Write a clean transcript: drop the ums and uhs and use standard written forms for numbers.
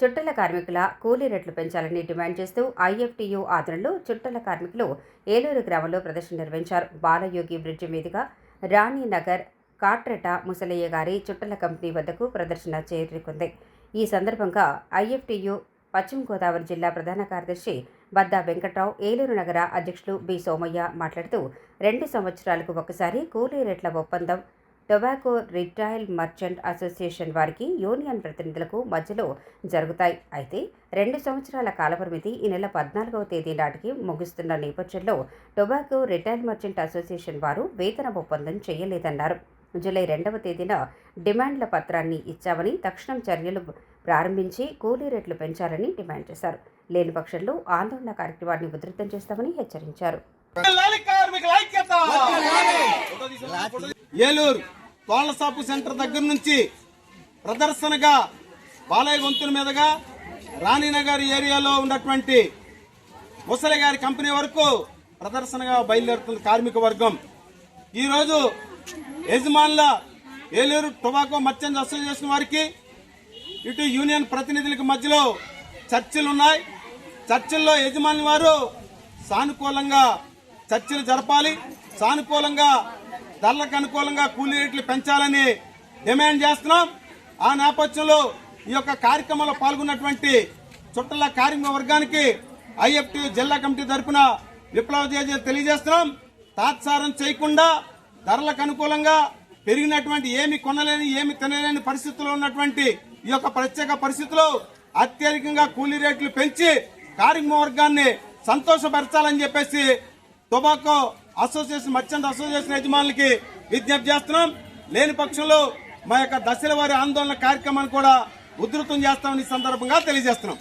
చుట్టల కార్మికుల కూలీ రేట్లు పెంచాలని డిమాండ్ చేస్తూ ఐఎఫ్టీయూ ఆధ్వర్యంలో చుట్టల కార్మికులు ఏలూరు గ్రామంలో ప్రదర్శన నిర్వహించారు. బాలయోగి బ్రిడ్జి మీదుగా రాణినగర్ కాట్రెట ముసలయ్య గారి చుట్టల కంపెనీ వద్దకు ప్రదర్శన చేరుకుంది. ఈ సందర్భంగా ఐఎఫ్టీయూ పశ్చిమ గోదావరి జిల్లా ప్రధాన కార్యదర్శి బద్దా వెంకట్రావు, ఏలూరు నగర అధ్యక్షులు బి సోమయ్య మాట్లాడుతూ 2 సంవత్సరాలకు ఒకసారి కూలీ రేట్ల ఒప్పందం టొబాకో రిటైల్ మర్చెంట్ అసోసియేషన్ వారికి యూనియన్ ప్రతినిధులకు మధ్యలో జరుగుతాయి. అయితే 2 సంవత్సరాల కాలపరిమితి ఈ నెల 14వ తేదీ నాటికి ముగుస్తున్న నేపథ్యంలో టొబాకో రిటైల్ మర్చెంట్ అసోసియేషన్ వారు వేతన ఒప్పందం చేయలేదన్నారు. జూలై 2వ తేదీన డిమాండ్ల పత్రాన్ని ఇచ్చామని, తక్షణం చర్యలు ప్రారంభించి కూలీ రేట్లు పెంచాలని డిమాండ్ చేశారు. లేని పక్షంలో ఆందోళన కార్యక్రమాన్ని ఉధృతం చేస్తామని హెచ్చరించారు. ఏలూరు తోళ్ల షాపు సెంటర్ దగ్గర నుంచి ప్రదర్శనగా బాలయ్య వంతుల మీదుగా రాణినగర్ ఏరియాలో ఉన్నటువంటి ముసలి గారి కంపెనీ వరకు ప్రదర్శనగా బయలుదేరుతుంది కార్మిక వర్గం. ఈరోజు యజమానుల ఏలూరు టొబాకో మర్చెంట్ అసోసియేషన్ వారికి ఇటు యూనియన్ ప్రతినిధులకు మధ్యలో చర్చలు ఉన్నాయి. చర్చల్లో యజమాని వారు సానుకూలంగా చర్చలు జరపాలి, సానుకూలంగా ధరలకు అనుకూలంగా కూలీ రేట్లు పెంచాలని డిమాండ్ చేస్తున్నాం. ఆ నేపథ్యంలో ఈ యొక్క కార్యక్రమంలో పాల్గొన్నటువంటి చుట్టల కార్మిక వర్గానికి ఐఎఫ్టీ జిల్లా కమిటీ తరఫున విప్లవ తెలియజేస్తున్నాం. తాత్సారం చేయకుండా ధరలకు అనుకూలంగా పెరిగినటువంటి ఏమి కొనలేని ఏమి తినలేని పరిస్థితుల్లో ఉన్నటువంటి ఈ యొక్క ప్రత్యేక పరిస్థితుల్లో అత్యధికంగా కూలీ రేట్లు పెంచి కార్మిక వర్గాన్ని సంతోషపరచాలని చెప్పేసి టొబాకో అసోసియేషన్ మర్చెంట్ అసోసియేషన్ యజమానులకి విజ్ఞప్తి చేస్తున్నాం. లేని పక్షంలో మా యొక్క దశల వారి ఆందోళన కార్యక్రమాన్ని కూడా ఉధృతం చేస్తామని సందర్భంగా తెలియజేస్తున్నాం.